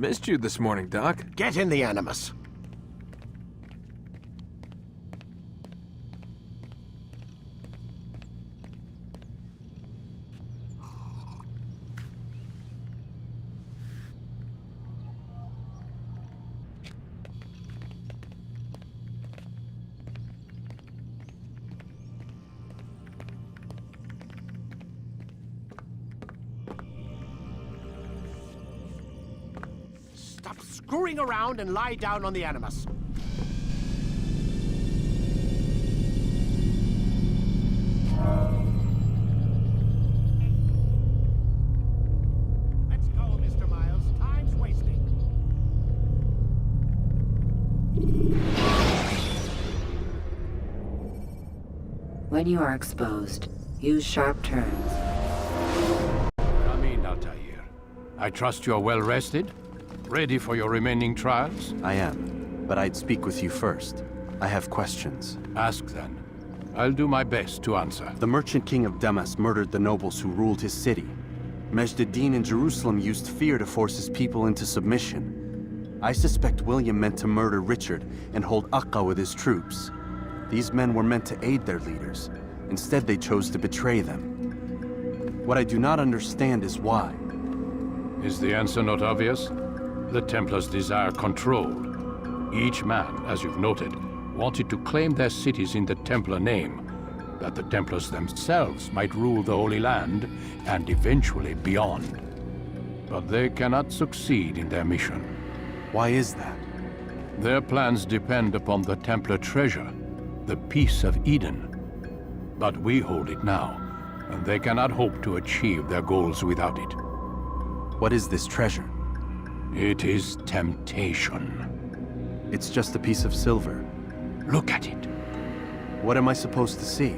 Missed you this morning, Doc. Get in the Animus. Stop screwing around and lie down on the Animus. Let's go, Mr. Miles. Time's wasting. When you are exposed, use sharp turns. Come in, Altair. I trust you are well rested? Ready for your remaining trials? I am, but I'd speak with you first. I have questions. Ask then. I'll do my best to answer. The merchant king of Damas murdered the nobles who ruled his city. Majd ad-Din in Jerusalem used fear to force his people into submission. I suspect William meant to murder Richard and hold Akka with his troops. These men were meant to aid their leaders. Instead, they chose to betray them. What I do not understand is why. Is the answer not obvious? The Templars desire control. Each man, as you've noted, wanted to claim their cities in the Templar name, that the Templars themselves might rule the Holy Land and eventually beyond. But they cannot succeed in their mission. Why is that? Their plans depend upon the Templar treasure, the Peace of Eden. But we hold it now, and they cannot hope to achieve their goals without it. What is this treasure? It is temptation. It's just a piece of silver. Look at it. What am I supposed to see?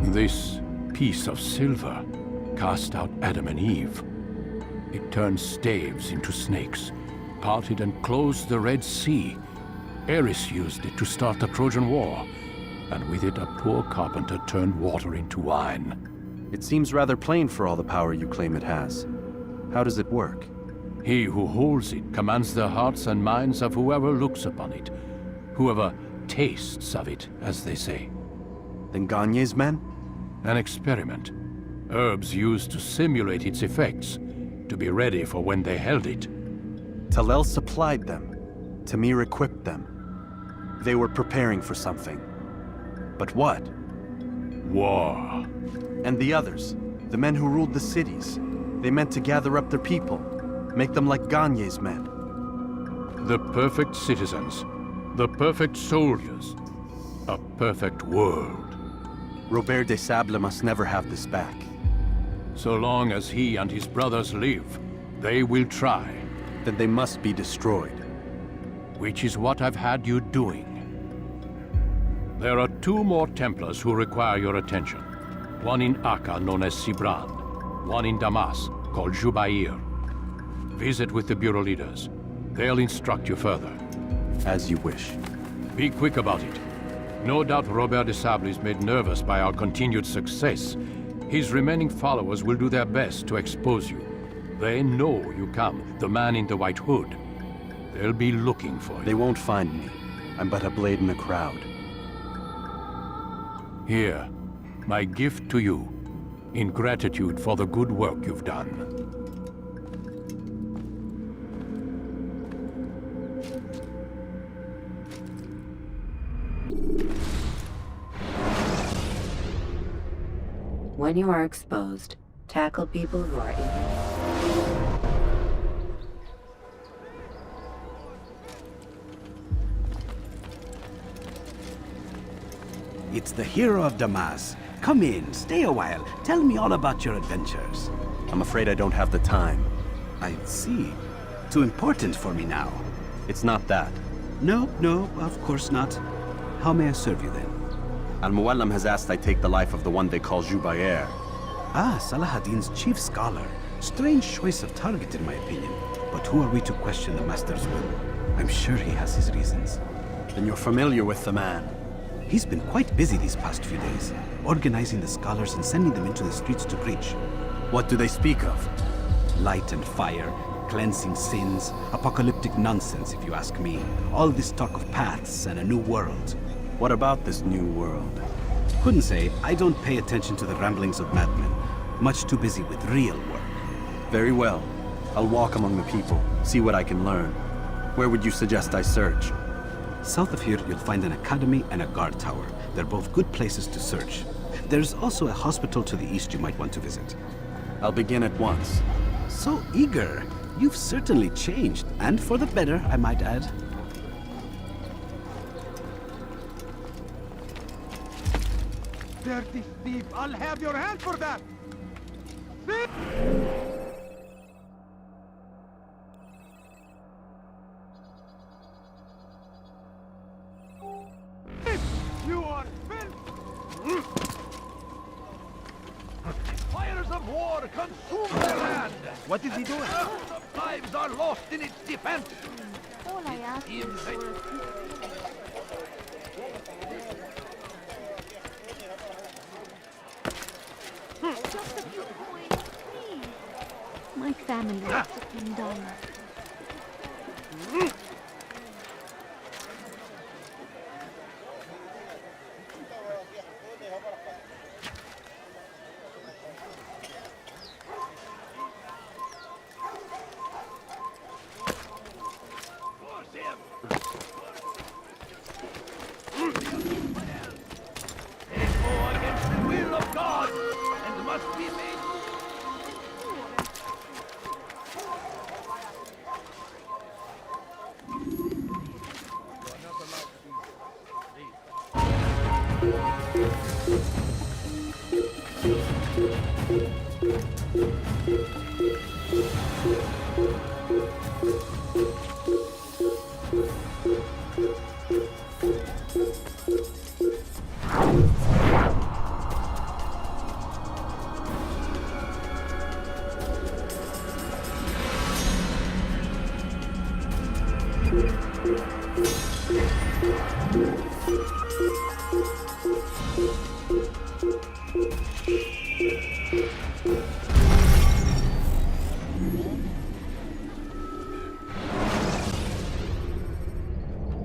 This piece of silver cast out Adam and Eve. It turned staves into snakes, parted and closed the Red Sea. Eris used it to start the Trojan War, and with it a poor carpenter turned water into wine. It seems rather plain for all the power you claim it has. How does it work? He who holds it commands the hearts and minds of whoever looks upon it, whoever tastes of it, as they say. Then Gagne's men? An experiment. Herbs used to simulate its effects, to be ready for when they held it. Talel supplied them. Tamir equipped them. They were preparing for something. But what? War. And the others, the men who ruled the cities, they meant to gather up their people, make them like Gagne's men. The perfect citizens, the perfect soldiers, a perfect world. Robert de Sable must never have this back. So long as he and his brothers live, they will try. Then they must be destroyed. Which is what I've had you doing. There are 2 more Templars who require your attention. One in Akka, known as Sibran. One in Damas, called Jubair. Visit with the Bureau leaders. They'll instruct you further. As you wish. Be quick about it. No doubt Robert de Sable is made nervous by our continued success. His remaining followers will do their best to expose you. They know you come, the man in the white hood. They'll be looking for you. They won't find me. I'm but a blade in the crowd. Here, my gift to you, in gratitude for the good work you've done. When you are exposed, tackle people who are ignorant. It's the hero of Damas. Come in, stay a while. Tell me all about your adventures. I'm afraid I don't have the time. I see. Too important for me now. It's not that. No, of course not. How may I serve you then? Al-Muallam has asked I take the life of the one they call Jubair. Ah, Salahadin's chief scholar. Strange choice of target in my opinion. But who are we to question the master's will? I'm sure he has his reasons. Then you're familiar with the man. He's been quite busy these past few days, organizing the scholars and sending them into the streets to preach. What do they speak of? Light and fire, cleansing sins, apocalyptic nonsense if you ask me. All this talk of paths and a new world. What about this new world? Couldn't say. I don't pay attention to the ramblings of madmen. Much too busy with real work. Very well. I'll walk among the people, see what I can learn. Where would you suggest I search? South of here, you'll find an academy and a guard tower. They're both good places to search. There's also a hospital to the east you might want to visit. I'll begin at once. So eager. You've certainly changed, and for the better, I might add. Dirty thief! I'll have your hand for that! You are filth! Fires of war consume the land. What is he doing? Thousands of lives are lost in its defense. All I ask is for just a few coins, please. My family has been done. Force him. They go against the will of God and must be made.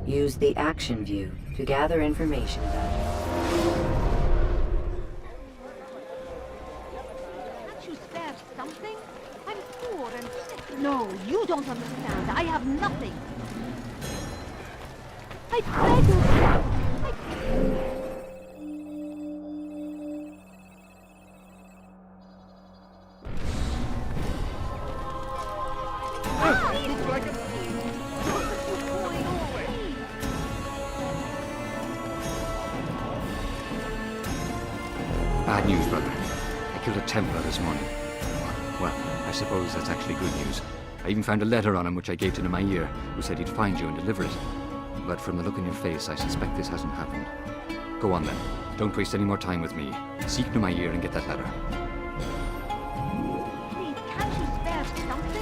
Use the action view to gather information about it. Can't you spare something? I'm poor and sick. No, you don't understand. I have nothing. I beg you. Bad news, brother. I killed a Templar this morning. Well, I suppose that's actually good news. I even found a letter on him which I gave to Namair, who said he'd find you and deliver it. But from the look on your face, I suspect this hasn't happened. Go on then. Don't waste any more time with me. Seek Namair and get that letter. Please, can't you spare something?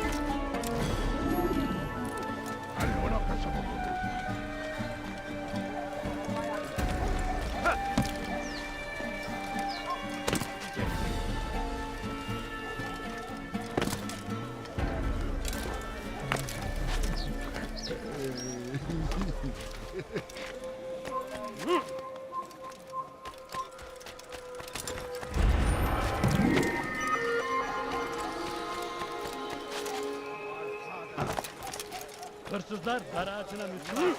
Hırsızlar dar ağacına Müslüman.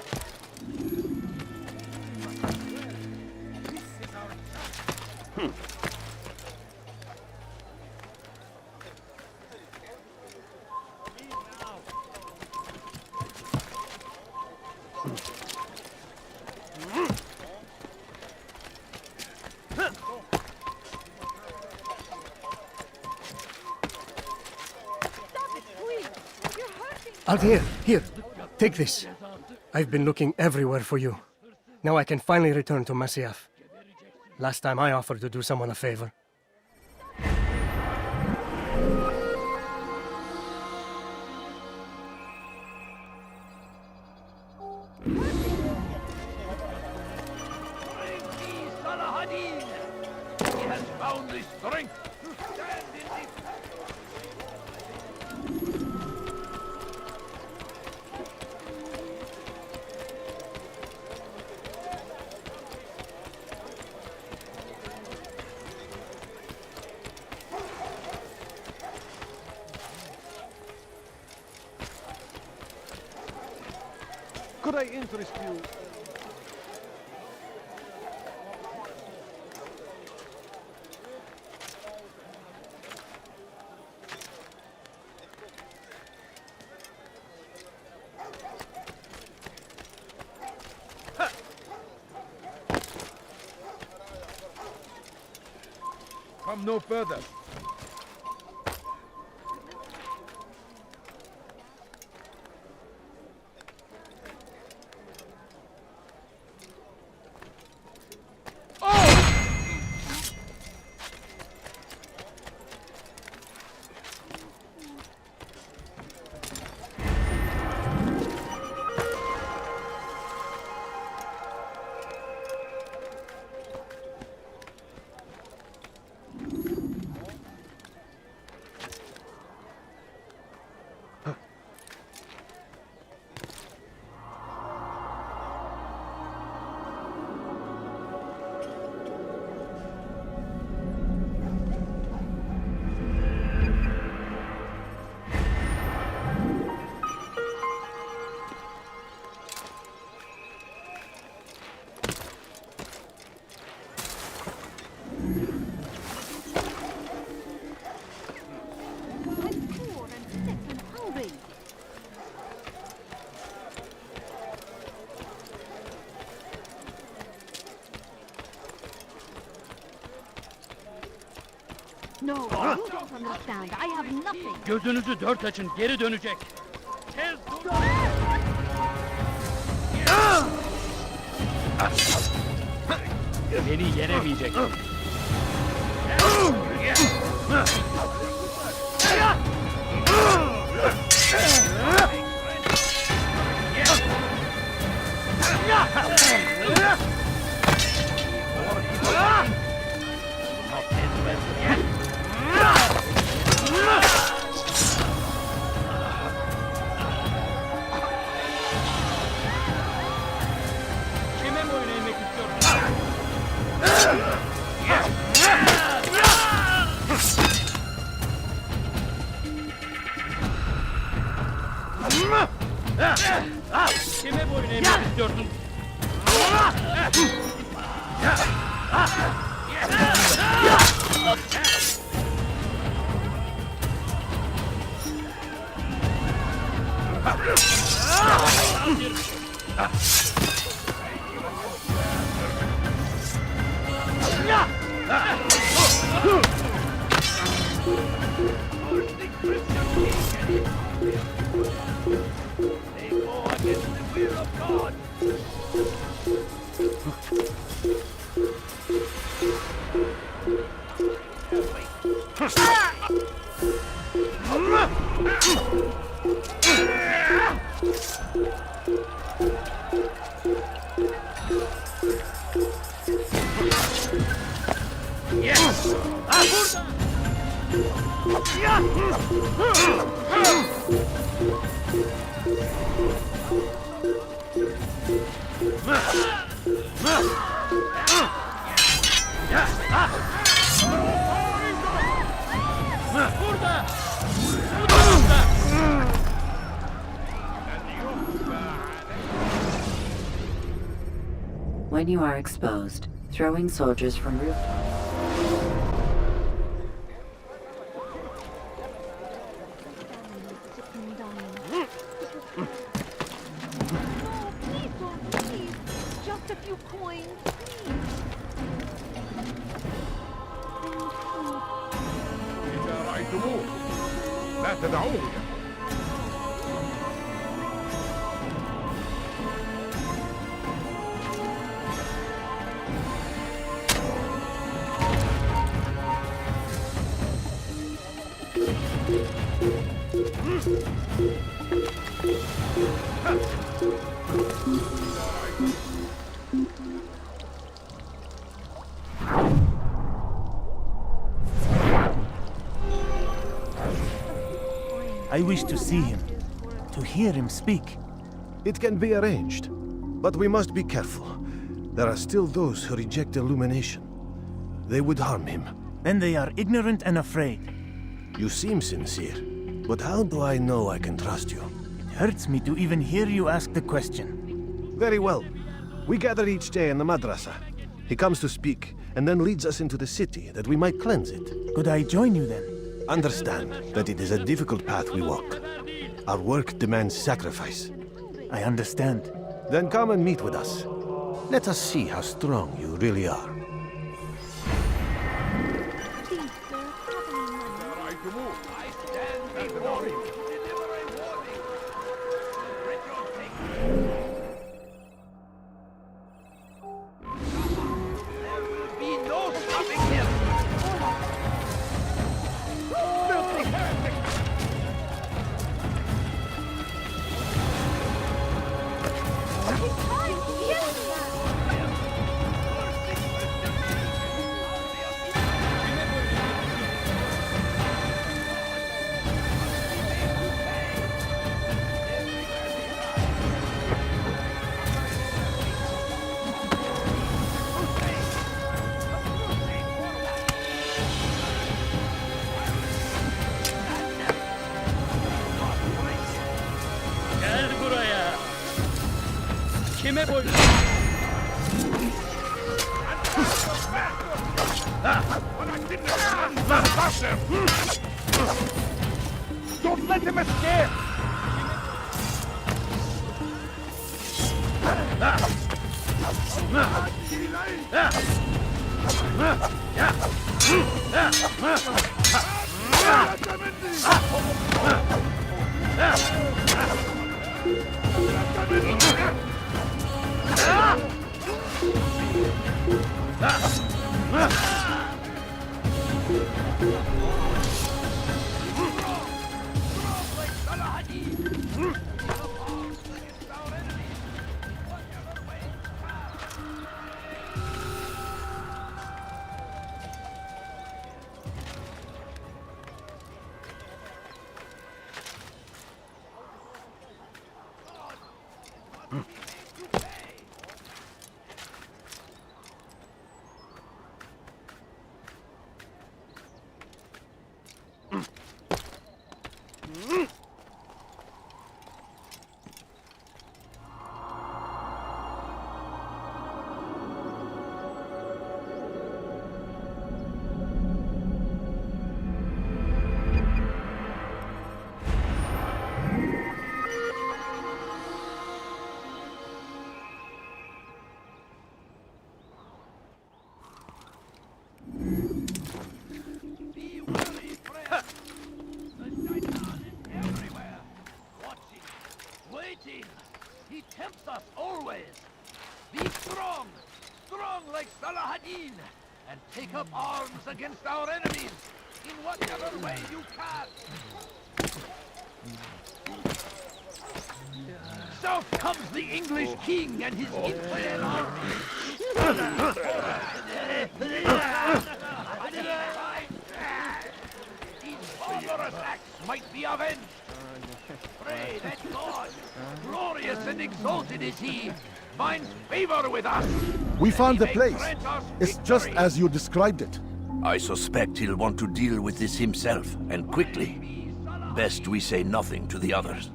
Altair, here, take this. I've been looking everywhere for you. Now I can finally return to Masyaf. Last time I offered to do someone a favor. Salahadin! He has found the strength to stand in the... could I interest you? Come no further. No, you don't understand. I have nothing. Gözünüzü dört açın, geri dönecek. Tez dur. Beni yenemeyecek. Kime boyun eğmek istiyorsun? Kime boyun eğmek istiyorsun? They go against the will of God. When you are exposed, throwing soldiers from rooftops. Please don't, please. Just a few coins, please. إذا رأيتموه لا تدعوه. I wish to see him, to hear him speak. It can be arranged, but we must be careful. There are still those who reject illumination. They would harm him. Then they are ignorant and afraid. You seem sincere, but how do I know I can trust you? It hurts me to even hear you ask the question. Very well. We gather each day in the madrasa. He comes to speak, and then leads us into the city, that we might cleanse it. Could I join you then? Understand that it is a difficult path we walk. Our work demands sacrifice. I understand. Then come and meet with us. Let us see how strong you really are. Please, sir, have any money? I stand before you to deliver a warning. Ritual There will be no stopping him. Filthy heretic! Gel buraya. Kime boy? Don't let him escape! He tempts us always. Be strong, strong like Salahadin, and take up arms against our enemies in whatever way you can. South comes the English king and his infidel army. These barbarous acts might be avenged. Pray that God, glorious and exalted is he, finds favor with us. We found the place. Grant us It's just victory. as you described it. I suspect he'll want to deal with this himself, and quickly. Best we say nothing to the others.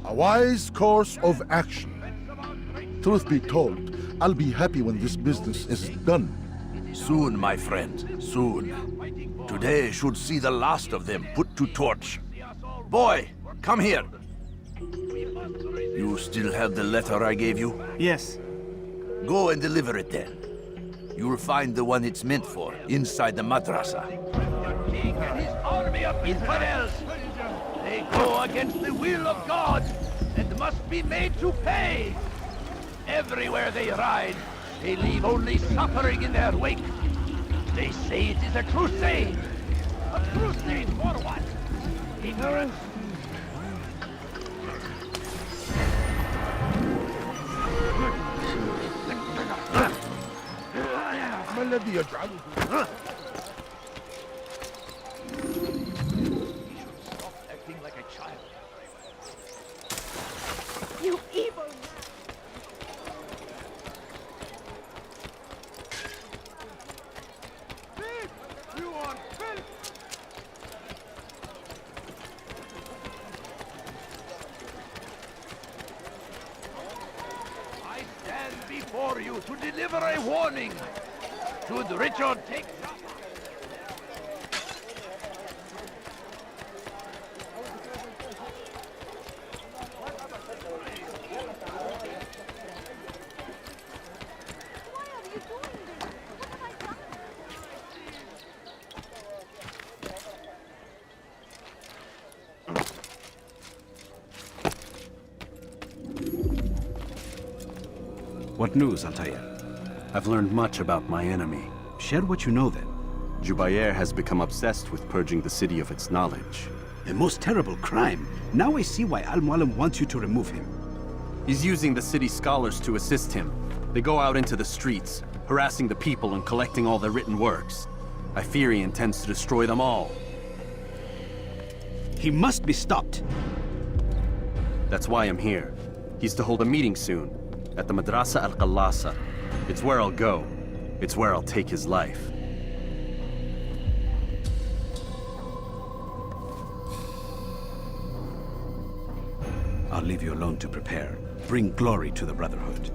A wise course of action. Truth be told, I'll be happy when this business is done. Soon, my friend, soon. Today should see the last of them put to torch. Boy, come here. You still have the letter I gave you? Yes. Go and deliver it then. You'll find the one it's meant for inside the madrasa. The king and his army of infidels. They go against the will of God and must be made to pay. Everywhere they ride, they leave only suffering in their wake. They say it is a crusade. A crusade for what? Ignorance? ما الذي يجعله؟ Stop acting like a child. You evil man! You are filth! I to deliver a warning. Should Richard take... What news, Altair? I've learned much about my enemy. Share what you know then. Jubair has become obsessed with purging the city of its knowledge. A most terrible crime. Now I see why Al-Mualim wants you to remove him. He's using the city scholars to assist him. They go out into the streets, harassing the people and collecting all their written works. I fear he intends to destroy them all. He must be stopped. That's why I'm here. He's to hold a meeting soon, at the Madrasa Al-Qallasa. It's where I'll go. It's where I'll take his life. I'll leave you alone to prepare. Bring glory to the Brotherhood.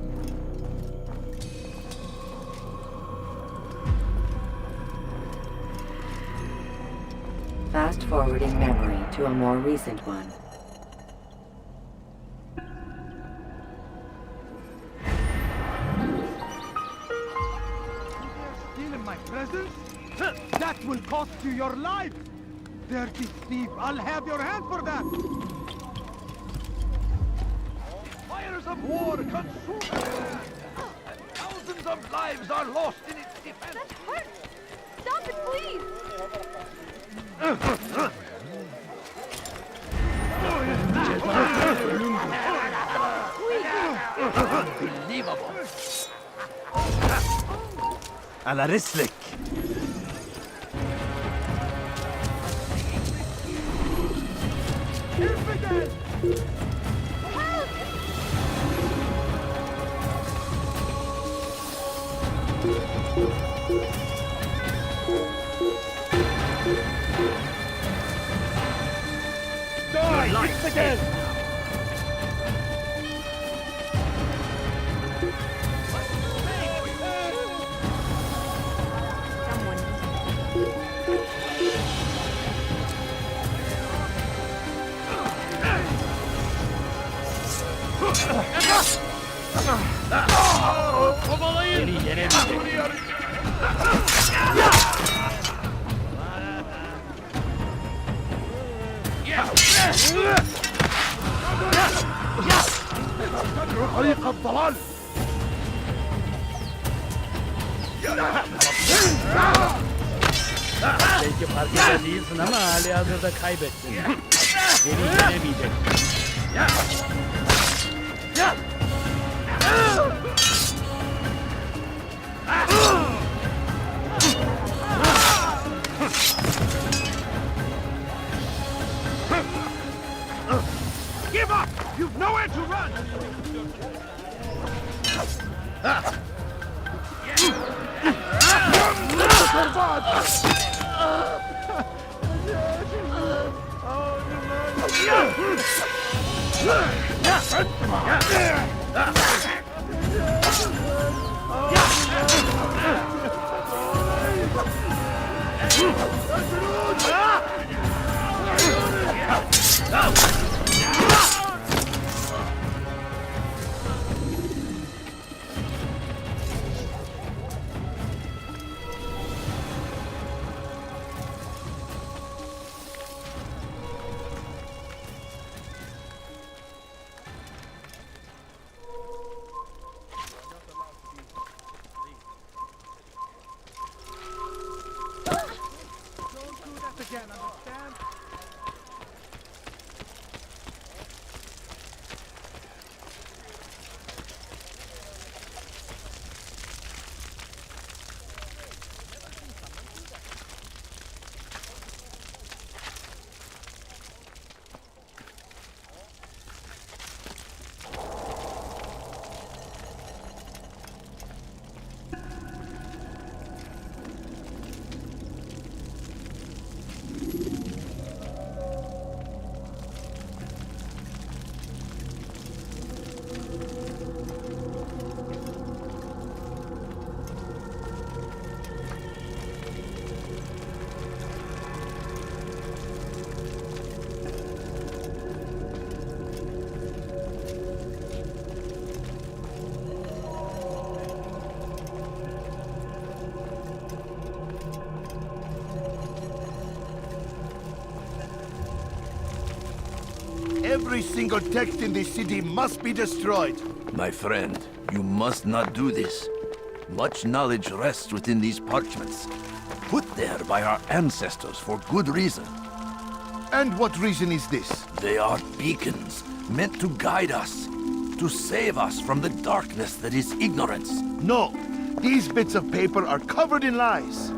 Fast-forwarding memory to a more recent one. Stealing my presents? That will cost you your life! Dirty thief, I'll have your hand for that! Fires of war consume it, and thousands of lives are lost in its defense. That hurts! Stop it, please! Unbelievable. على رسلك. Again! طريق الضلال Belki farkında değilsin ama hali hazırda kaybettin. Seni yenemeyecek. Give up! You've nowhere to run! Every single text in this city must be destroyed. My friend, you must not do this. Much knowledge rests within these parchments, put there by our ancestors for good reason. And what reason is this? They are beacons, meant to guide us, to save us from the darkness that is ignorance. No, these bits of paper are covered in lies.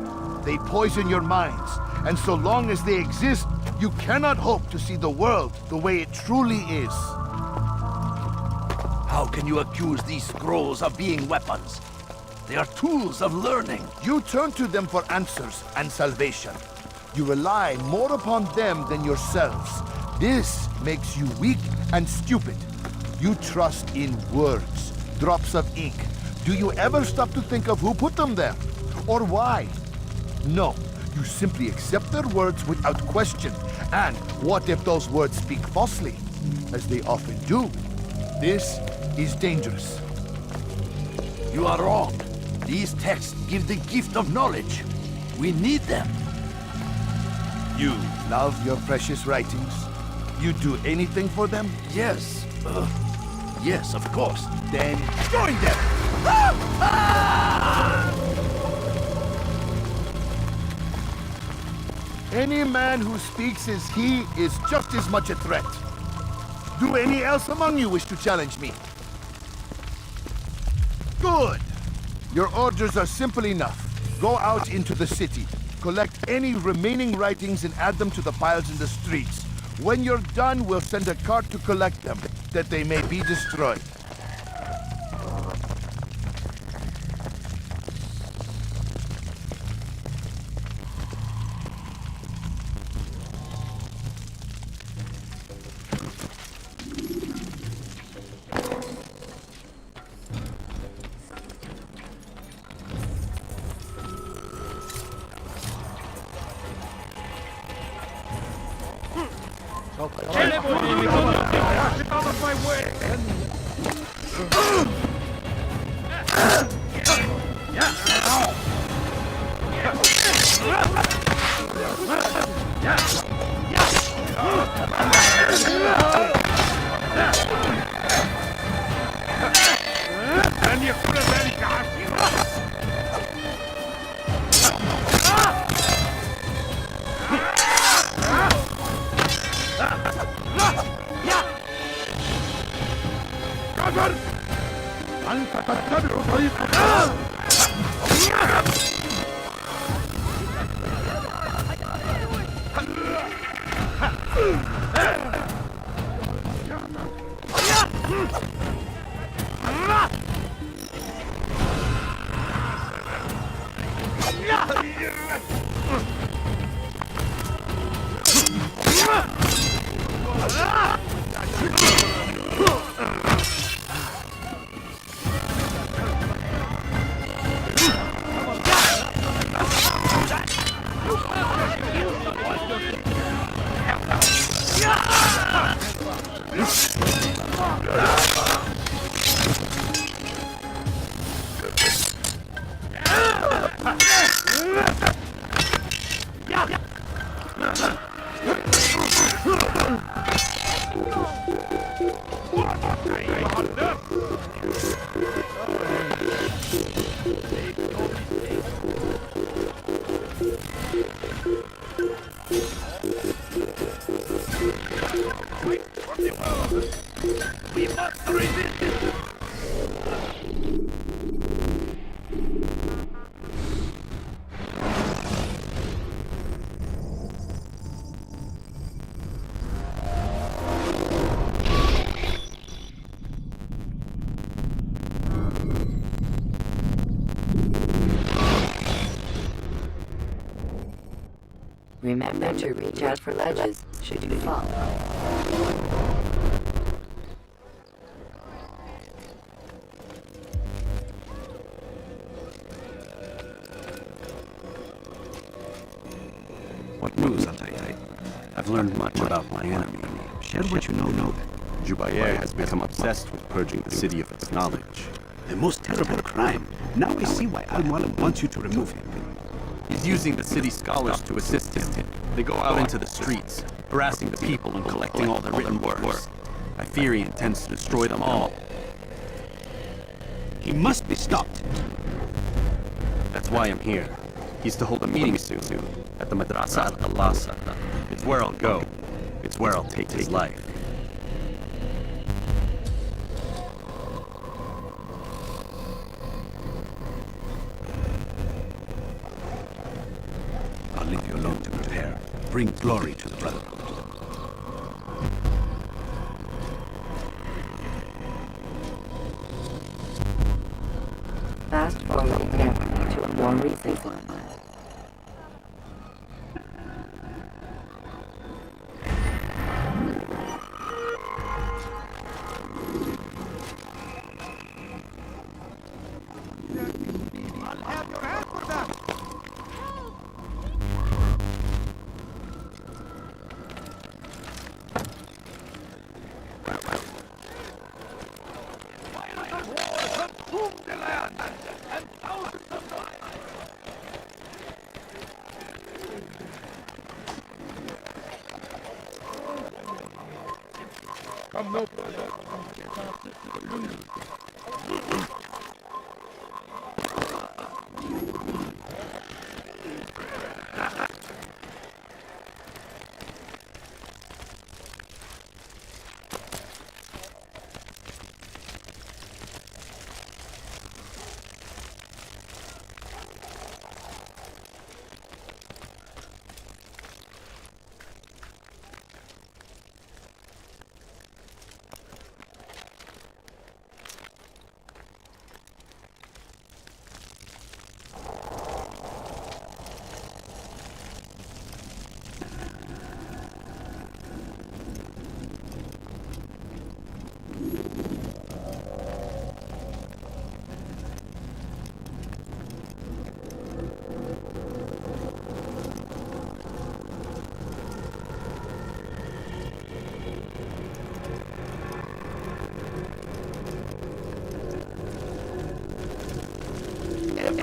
They poison your minds, and so long as they exist, you cannot hope to see the world the way it truly is. How can you accuse these scrolls of being weapons? They are tools of learning. You turn to them for answers and salvation. You rely more upon them than yourselves. This makes you weak and stupid. You trust in words, drops of ink. Do you ever stop to think of who put them there? Or why? No, you simply accept their words without question. And what if those words speak falsely? As they often do. This is dangerous. You are wrong. These texts give the gift of knowledge. We need them. You love your precious writings? You'd do anything for them? Yes. Yes, of course. Then join them! Any man who speaks as he is just as much a threat. Do any else among you wish to challenge me? Good! Your orders are simple enough. Go out into the city, collect any remaining writings and add them to the piles in the streets. When you're done, we'll send a cart to collect them, that they may be destroyed. We must resist it! Remember to reach out for ledges should you fall. What news, Altai? I've learned much about my enemy. Share what you know, Noob. Jubair has become obsessed with purging the city of its knowledge. The most terrible crime. Now I see why Al-Mualim wants you to remove him. He's using the city scholars to assist him. They go out into the streets, harassing the people and collecting all their written works. I fear he intends to destroy them all. He must be stopped. That's why I'm here. He's to hold a meeting soon at the Madrasa al-Khalasa. It's where I'll go. It's where I'll take his life. I'll leave you alone to prepare. Bring glory to the Brotherhood. Fast forwarding memory to a more recent one. I'll have your hand for that!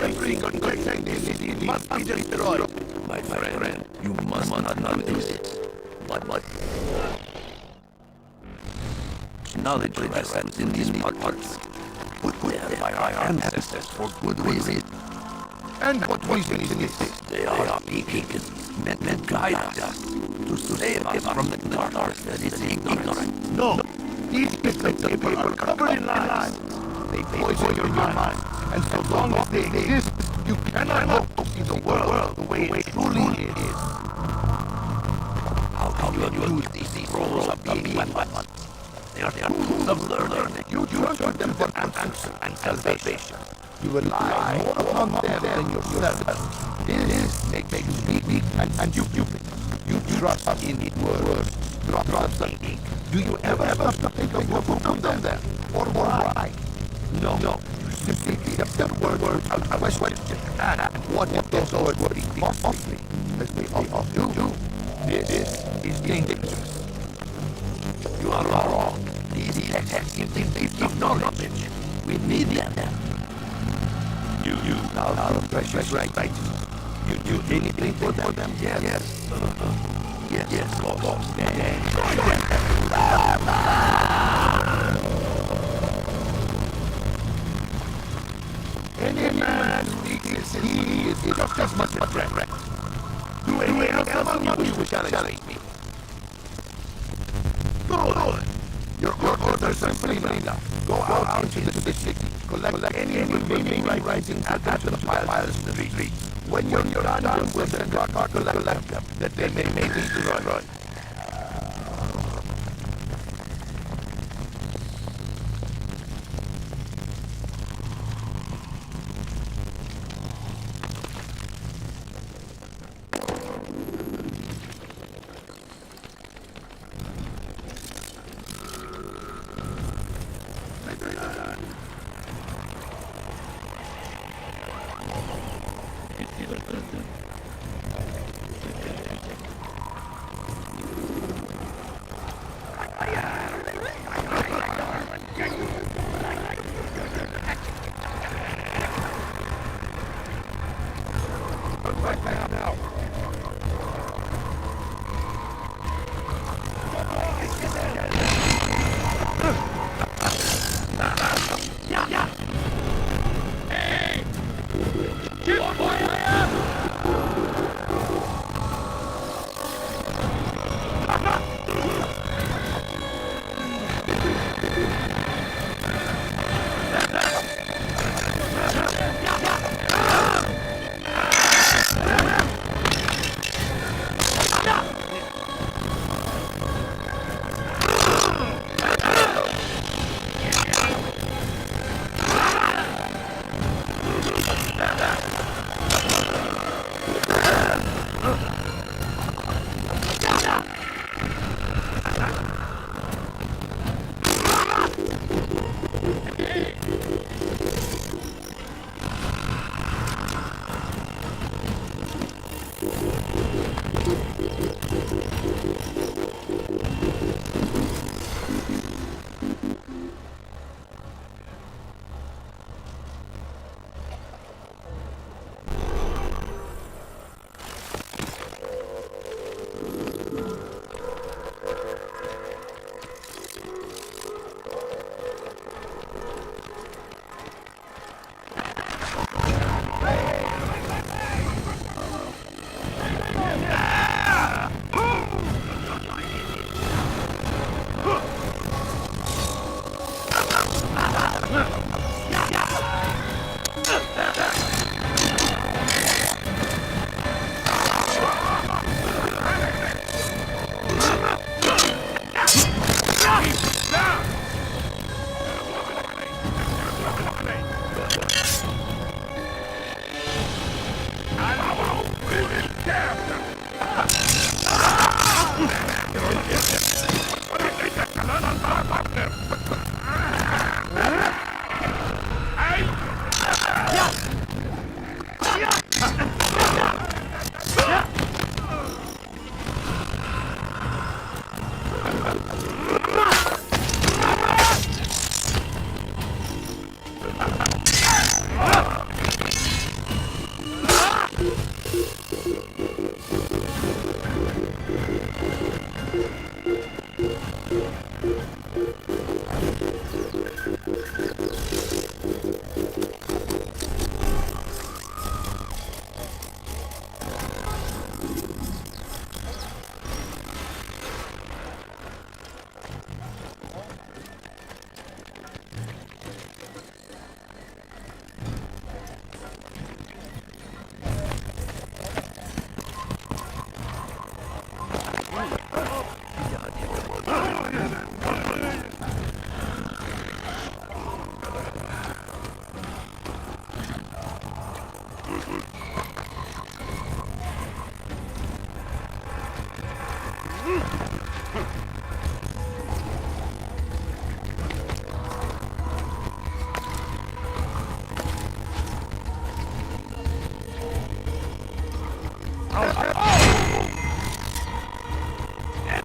Everything concerning this city must be destroyed. My friend, you must not do this. But knowledge rests in these parts, put there by our ancestors for good reason. And what reason is this? They are beacons meant to guide us, to save us from the darkness that is ignorant. No! These people are covered in lies. They poison your mind. And so long as they exist, you cannot hope to see the world the way it truly is. How can you use these roles of being weapons? They are tools of learning. You trust them for answers and salvation. You rely more upon them than yourself. This makes you weak and you stupid. You trust in words, drops of ink. Do you ever stop to think of what will come from them? Or why? No. Simply accept the word without question. And what if those words were falsely, as we all do? This is dangerous. You are wrong. These texts give knowledge. We need them. You now the precious right. You do anything for them. Yes. Yes, of course. Any man speaks, he is just as much a threat. Do anything else you wish to challenge me. Go. Your orders are plain enough. Go out into the city. Collect any remaining rising add to the piles in the street. When you're done, we'll send our car to collect them, that they may be destroyed.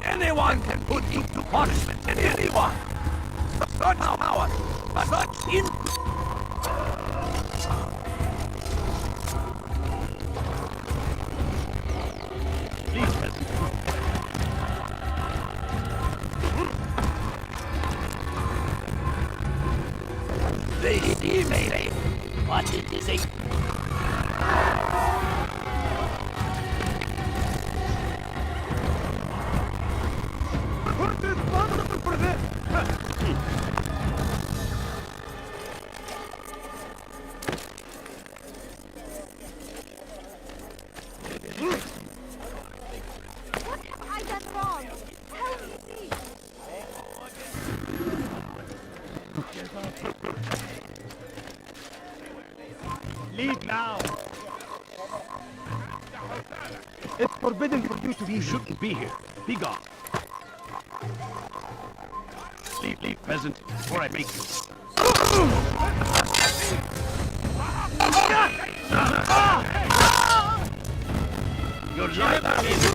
Anyone can put into punishment anyone. Such power, such in. They see me. What is it? Leave now! It's forbidden for you to be. You shouldn't be here. Be gone. Leave, peasant, before I make you. Your life is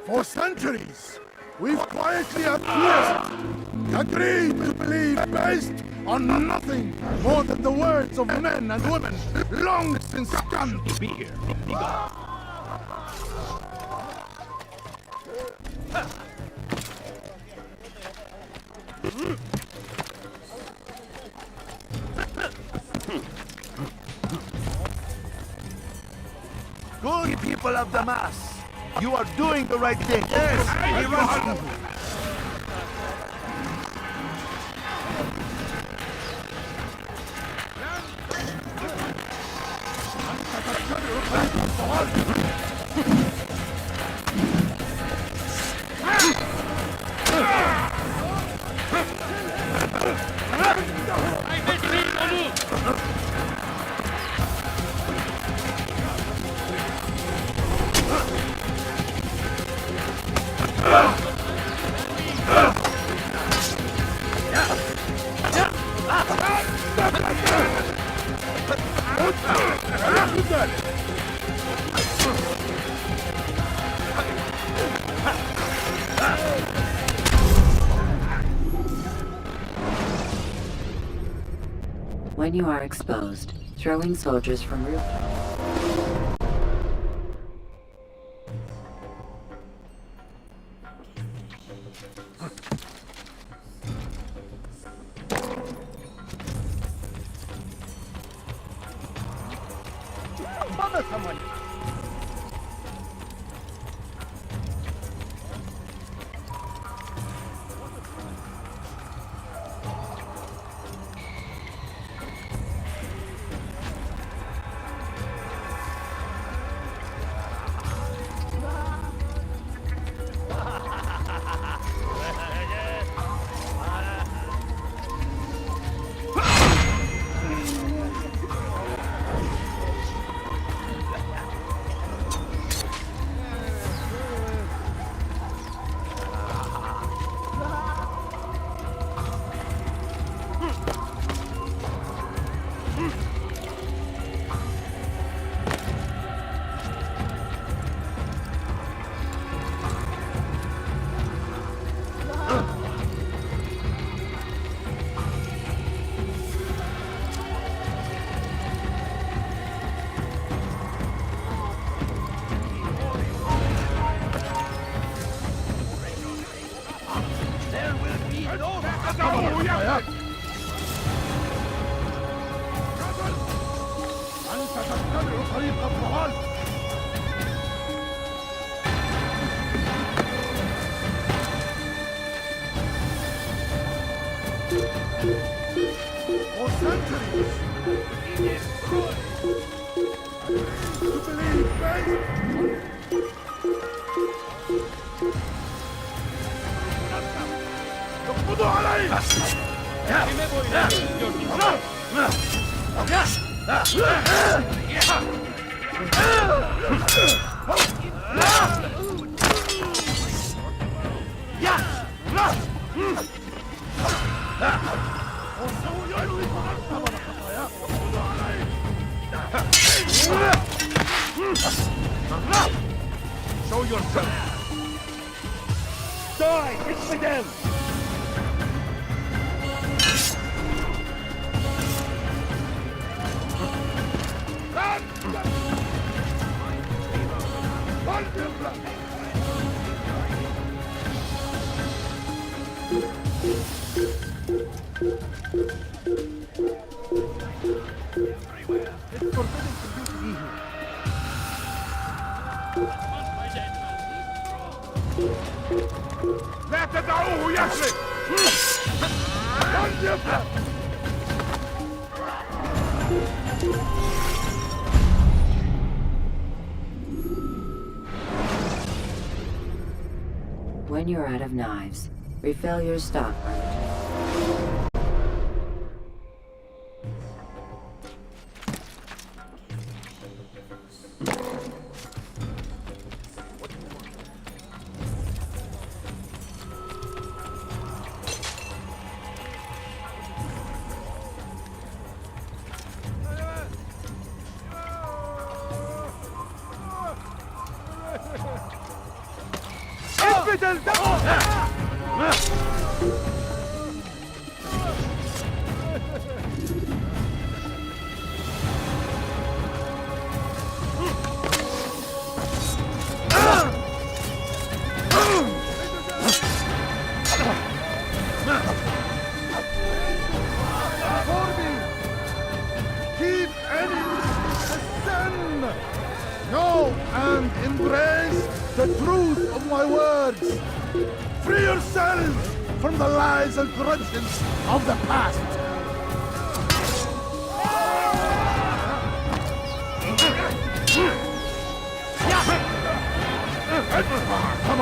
For centuries, we've quietly acquiesced, agreed to believe based on nothing more than the words of men and women long since done. Be here. Be gone. Good people of Damas, you are doing the right thing. Yes, When you are exposed, throwing soldiers from rooftops. Bother someone! For centuries, he destroyed. You believe, right? اقبضوا علي! Show yourself! Die! Hit me them! It's forbidden for you to be here. لا تدعوه يخرج! لن يفلت! When you're out of knives, refill your stock room. Know and embrace the truth of my words. Free yourselves from the lies and corruptions of the past.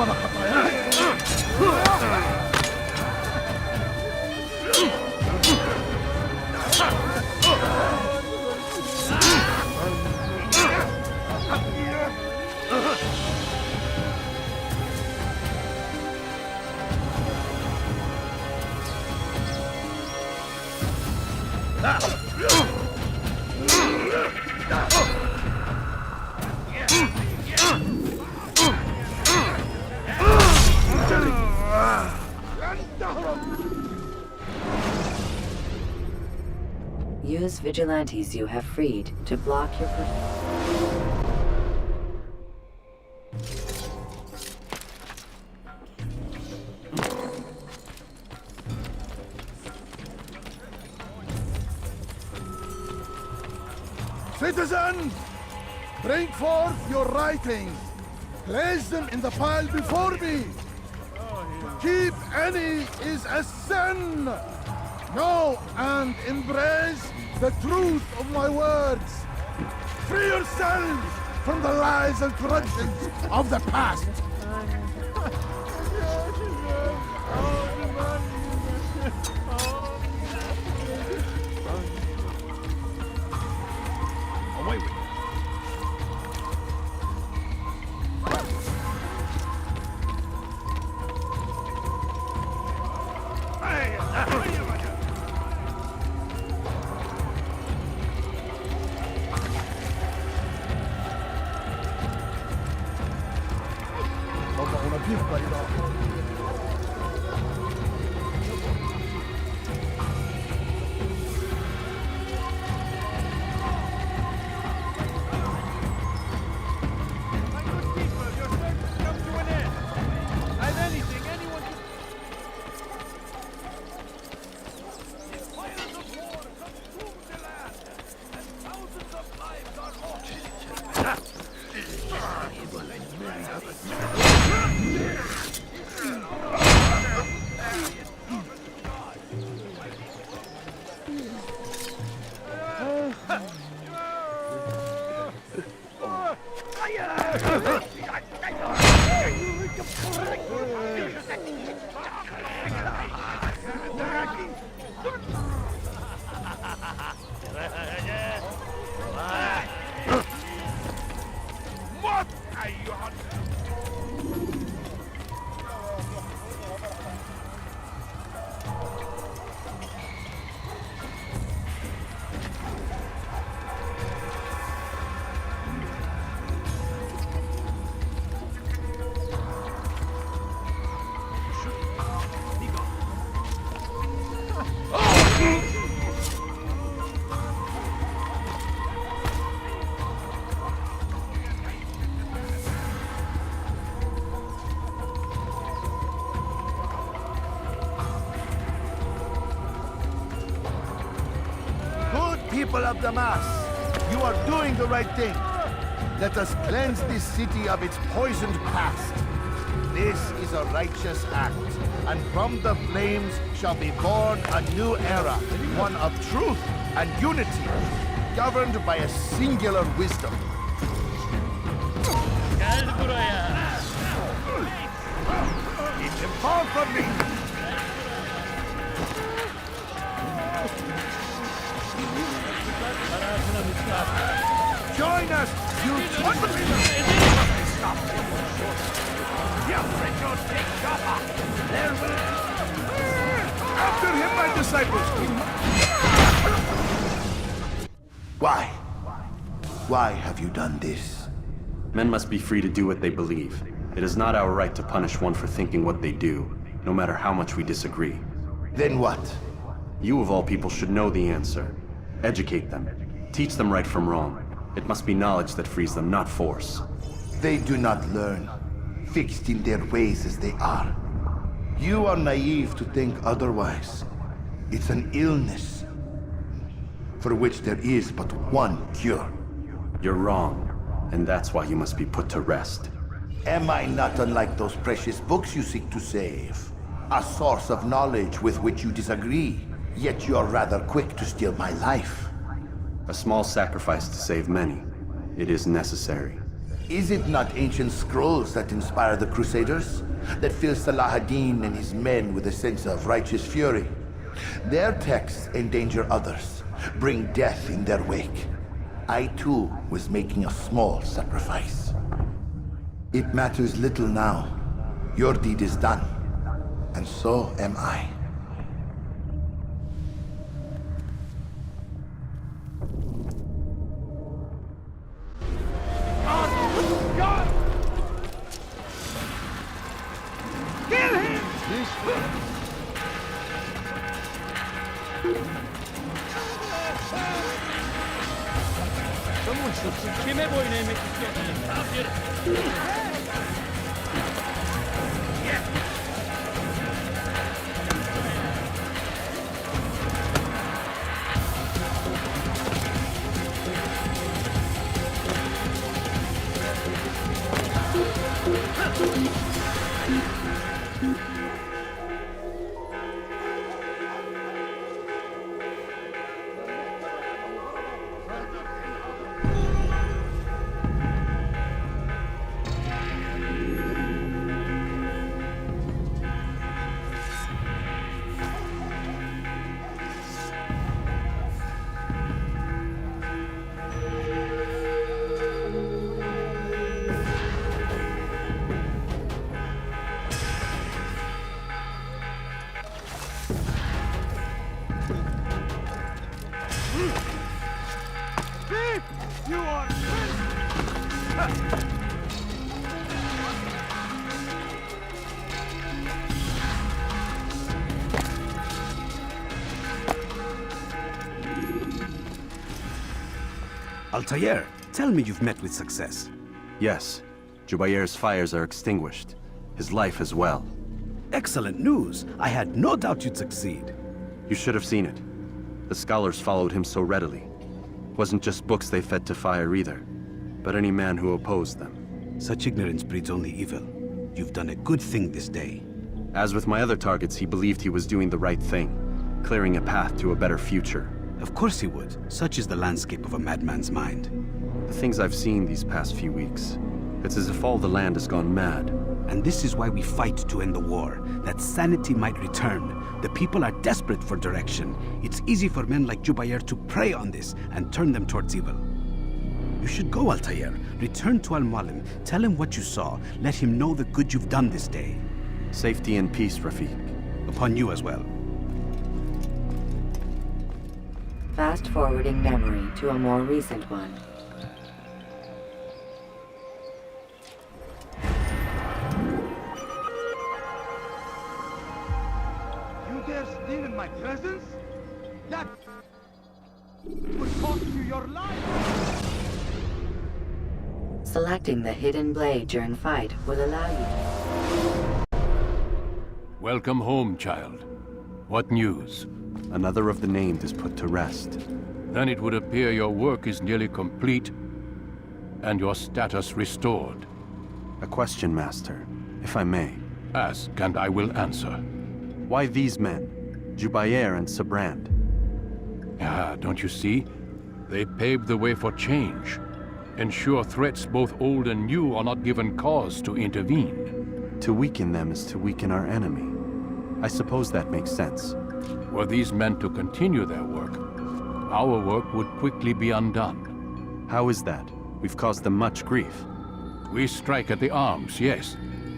mga katayan! Use vigilantes you have freed to block your... Citizens, bring forth your writings. Place them in the pile before me. To keep any is a sin. Know and embrace the truth of my words. Free yourselves from the lies and corruptions of the past. Away with it. People of Damas, you are doing the right thing. Let us cleanse this city of its poisoned past. This is a righteous act, and from the flames shall be born a new era, one of truth and unity, governed by a singular wisdom. Keep him far from me! Join us, you After him, my disciples! Why? Why have you done this? Men must be free to do what they believe. It is not our right to punish one for thinking what they do, no matter how much we disagree. Then what? You of all people should know the answer. Educate them. Teach them right from wrong. It must be knowledge that frees them, not force. They do not learn, fixed in their ways as they are. You are naive to think otherwise. It's an illness for which there is but one cure. You're wrong, and that's why you must be put to rest. Am I not unlike those precious books you seek to save? A source of knowledge with which you disagree, yet you are rather quick to steal my life. A small sacrifice to save many. It is necessary. Is it not ancient scrolls that inspire the Crusaders? That fill Salah ad-Din and his men with a sense of righteous fury? Their texts endanger others, bring death in their wake. I too was making a small sacrifice. It matters little now. Your deed is done, and so am I. Kill him! Kime boyun eğmek istiyorsun? Kafir! Thief! You are Altair, tell me you've met with success. Yes. Jubayr's fires are extinguished. His life as well. Excellent news. I had no doubt you'd succeed. You should have seen it. The scholars followed him so readily. Wasn't just books they fed to fire either, but any man who opposed them. Such ignorance breeds only evil. You've done a good thing this day. As with my other targets, he believed he was doing the right thing, clearing a path to a better future. Of course he would. Such is the landscape of a madman's mind. The things I've seen these past few weeks, it's as if all the land has gone mad. And this is why we fight to end the war, that sanity might return. The people are desperate for direction. It's easy for men like Jubayr to prey on this and turn them towards evil. You should go, Altair. Return to Al-Mualim. Tell him what you saw. Let him know the good you've done this day. Safety and peace, Rafiq. Upon you as well. Fast-forwarding memory to a more recent one. You dare steal in my presence? That will cost you your life! Selecting the hidden blade during fight will allow you to... Welcome home, child. What news? Another of the named is put to rest. Then it would appear your work is nearly complete and your status restored. A question, Master, if I may. Ask, and I will answer. Why these men? Jubayr and Sabrand? Ah, don't you see? They paved the way for change. Ensure threats both old and new are not given cause to intervene. To weaken them is to weaken our enemy. I suppose that makes sense. Were these men to continue their work, our work would quickly be undone. How is that? We've caused them much grief. We strike at the arms, yes.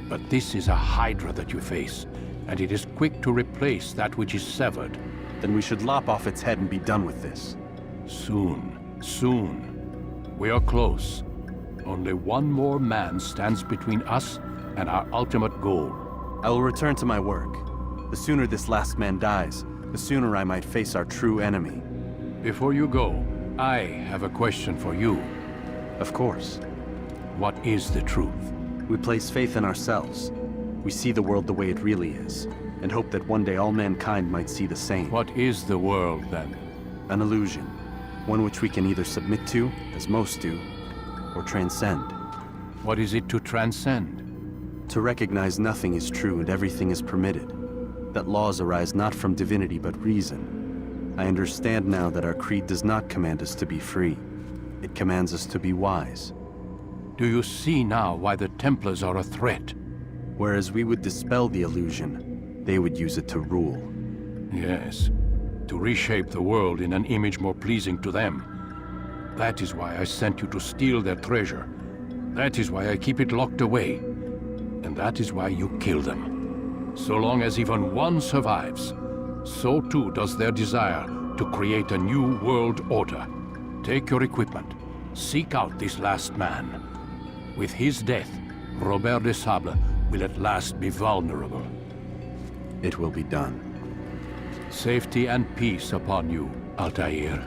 But this is a hydra that you face, and it is quick to replace that which is severed. Then we should lop off its head and be done with this. Soon, soon. We are close. Only one more man stands between us and our ultimate goal. I will return to my work. The sooner this last man dies, the sooner I might face our true enemy. Before you go, I have a question for you. Of course. What is the truth? We place faith in ourselves. We see the world the way it really is, and hope that one day all mankind might see the same. What is the world, then? An illusion. One which we can either submit to, as most do, or transcend. What is it to transcend? To recognize nothing is true and everything is permitted. That laws arise not from divinity but reason. I understand now that our creed does not command us to be free. It commands us to be wise. Do you see now why the Templars are a threat? Whereas we would dispel the illusion, they would use it to rule. Yes, to reshape the world in an image more pleasing to them. That is why I sent you to steal their treasure. That is why I keep it locked away. And that is why you kill them. So long as even one survives, so too does their desire to create a new world order. Take your equipment. Seek out this last man. With his death, Robert de Sable will at last be vulnerable. It will be done. Safety and peace upon you, Altair.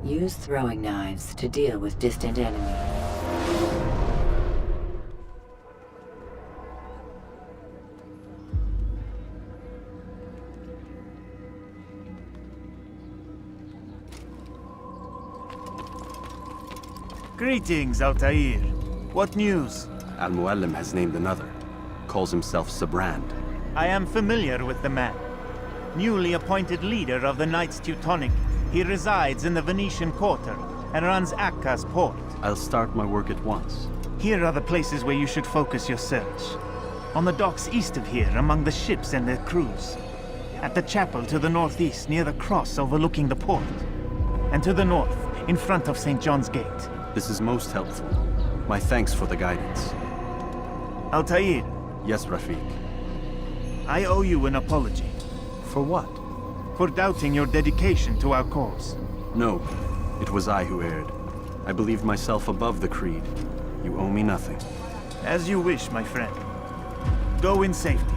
Use throwing knives to deal with distant enemies. Greetings, Altair. What news? Al-Muallim has named another. Calls himself Sabrand. I am familiar with the man. Newly appointed leader of the Knights Teutonic, he resides in the Venetian Quarter and runs Akka's port. I'll start my work at once. Here are the places where you should focus your search. On the docks east of here, among the ships and their crews. At the chapel to the northeast, near the cross overlooking the port. And to the north, in front of St. John's Gate. This is most helpful. My thanks for the guidance. Altair. Yes, Rafiq. I owe you an apology. For what? For doubting your dedication to our cause. No, it was I who erred. I believed myself above the creed. You owe me nothing. As you wish, my friend. Go in safety.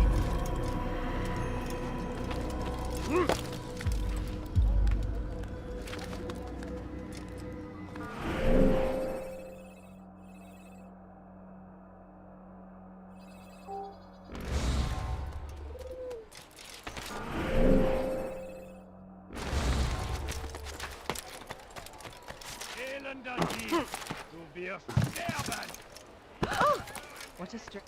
What a str-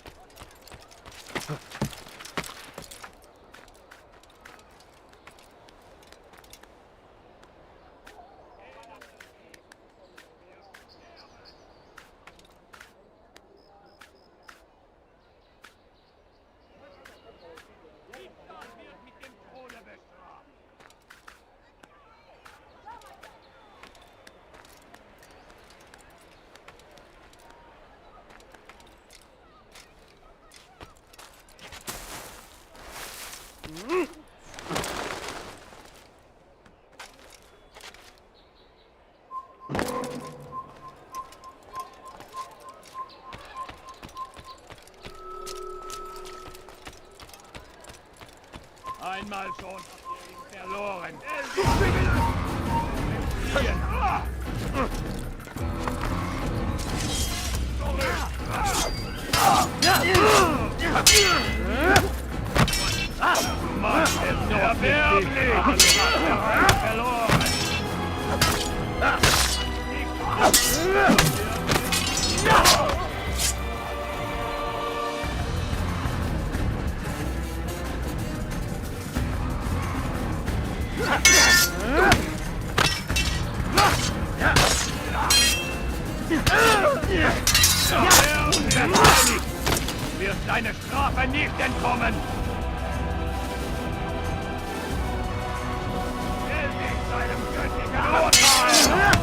Einmal schon verloren. Mann, ist nur erbärmlich! Verloren! Du wirst deine Strafe nicht entkommen! Stell dich seinem göttlichen Urteil!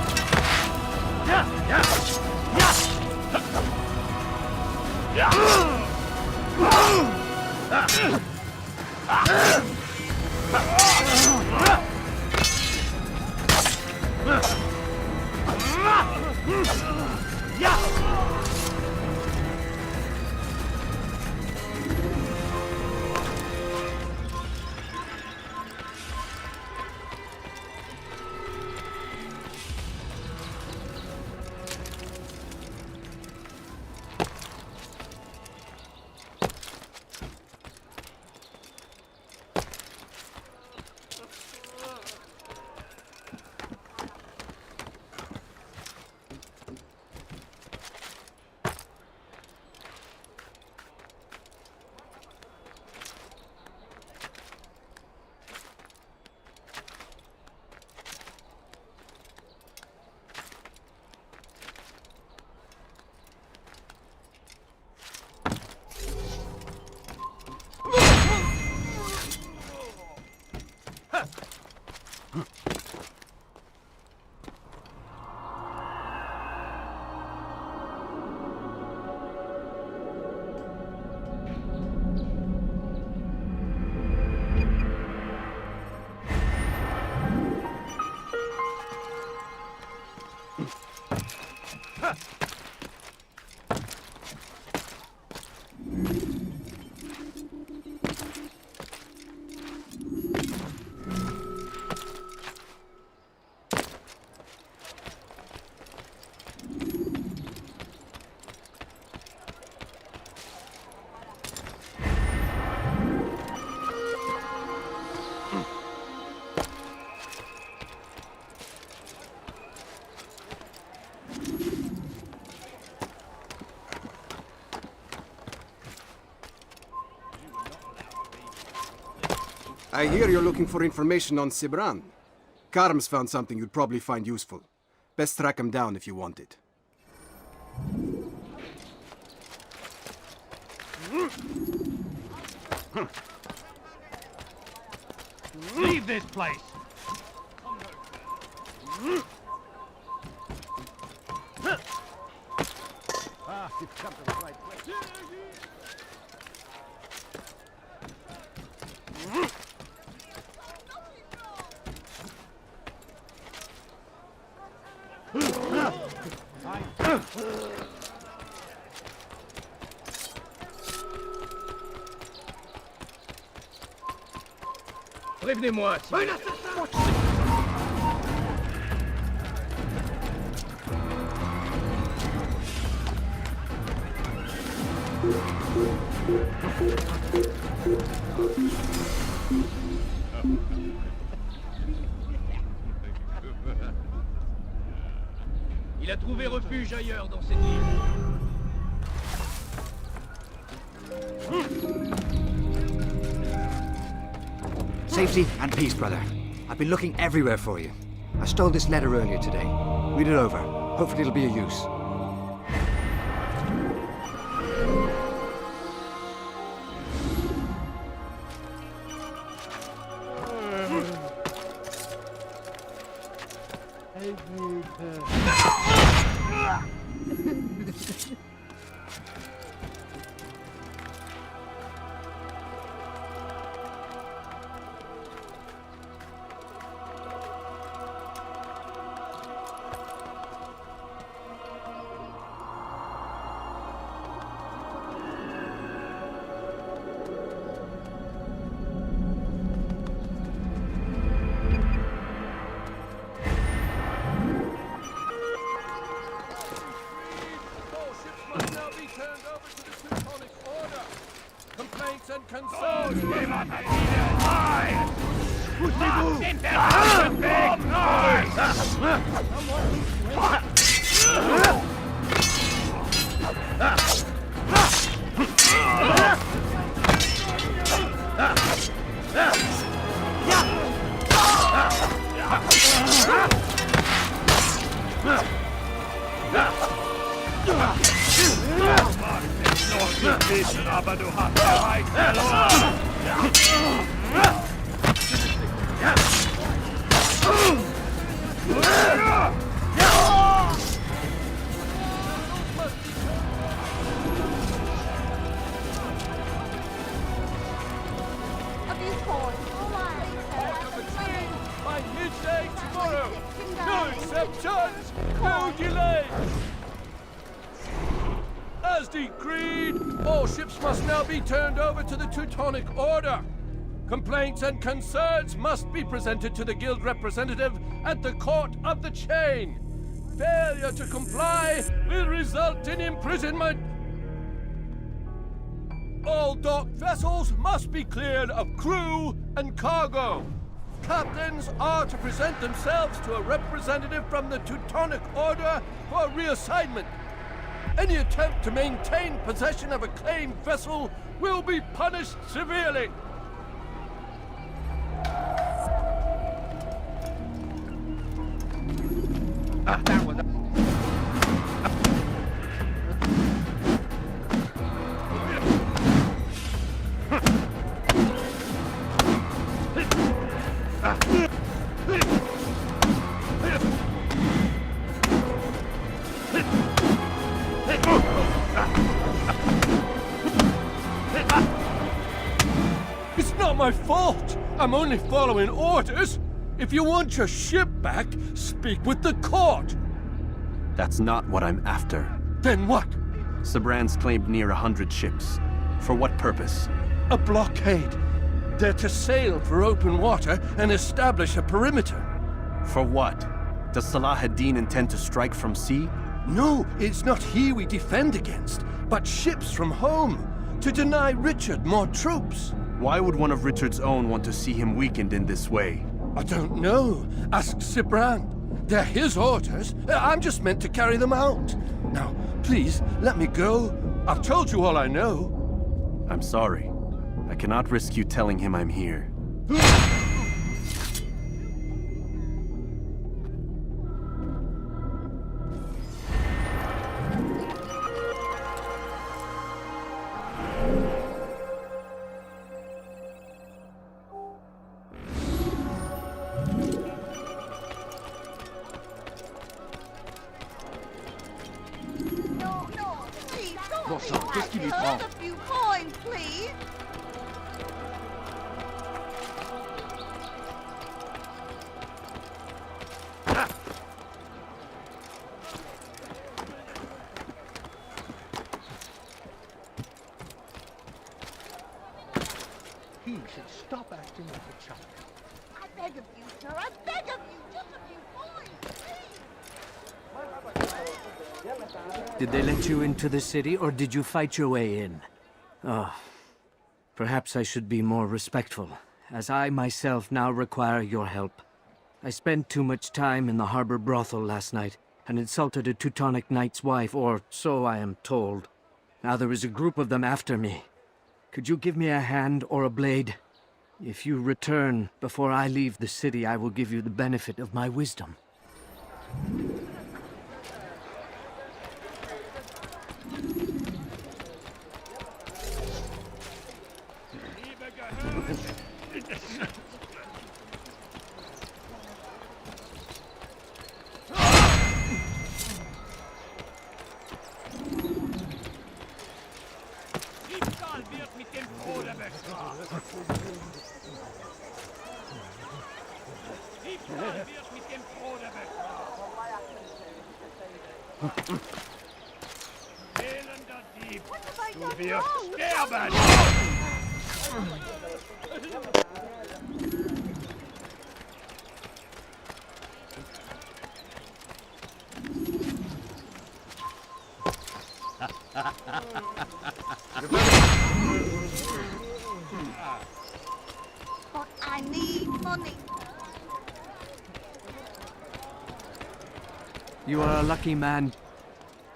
I hear you're looking for information on Sibran. Karm's found something you'd probably find useful. Best track him down if you want it. Leave this place! Ah, you've come to the right place. Prévenez-moi. Il a trouvé refuge ailleurs dans cette ville. Safety and peace, brother. I've been looking everywhere for you. I stole this letter earlier today. Read it over. Hopefully it'll be of use. And concerns. Aber du hast bereit verloren! By midday tomorrow! No exceptions! No delays! As decreed, all ships must now be turned over to the Teutonic Order. Complaints and concerns must be presented to the Guild representative at the Court of the Chain. Failure to comply will result in imprisonment. All docked vessels must be cleared of crew and cargo. Captains are to present themselves to a representative from the Teutonic Order for reassignment. Any attempt to maintain possession of a claimed vessel will be punished severely. That was I'm only following orders. If you want your ship back, speak with the court. That's not what I'm after. Then what? Sibrand's claimed near 100 ships. For what purpose? A blockade. They're to sail for open water and establish a perimeter. For what? Does Salah ad-Din intend to strike from sea? No, it's not he we defend against, but ships from home, to deny Richard more troops. Why would one of Richard's own want to see him weakened in this way? I don't know. Ask Sibrand. They're his orders. I'm just meant to carry them out. Now, please, let me go. I've told you all I know. I'm sorry. I cannot risk you telling him I'm here. Qu'est-ce qui lui prend? A few coins, please. He should stop acting like a child. I beg of you, sir. I beg of you. Just a few coins, please. Did they let you into the city, or did you fight your way in? Oh, perhaps I should be more respectful, as I myself now require your help. I spent too much time in the harbor brothel last night, and insulted a Teutonic knight's wife, or so I am told. Now there is a group of them after me. Could you give me a hand or a blade? If you return before I leave the city, I will give you the benefit of my wisdom. Du wirst sterben! But I need money. You are a lucky man.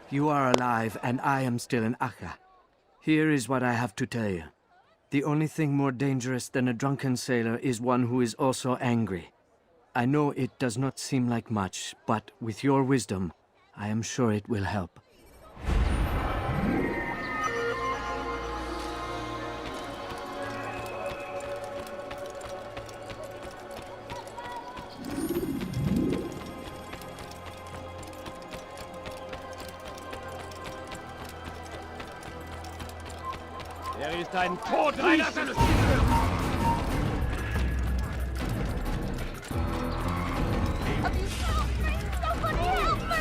You are alive, and I am still in Akka. Here is what I have to tell you. The only thing more dangerous than a drunken sailor is one who is also angry. I know it does not seem like much, but with your wisdom, I am sure it will help. Ist ein Todreiter! Somebody help me!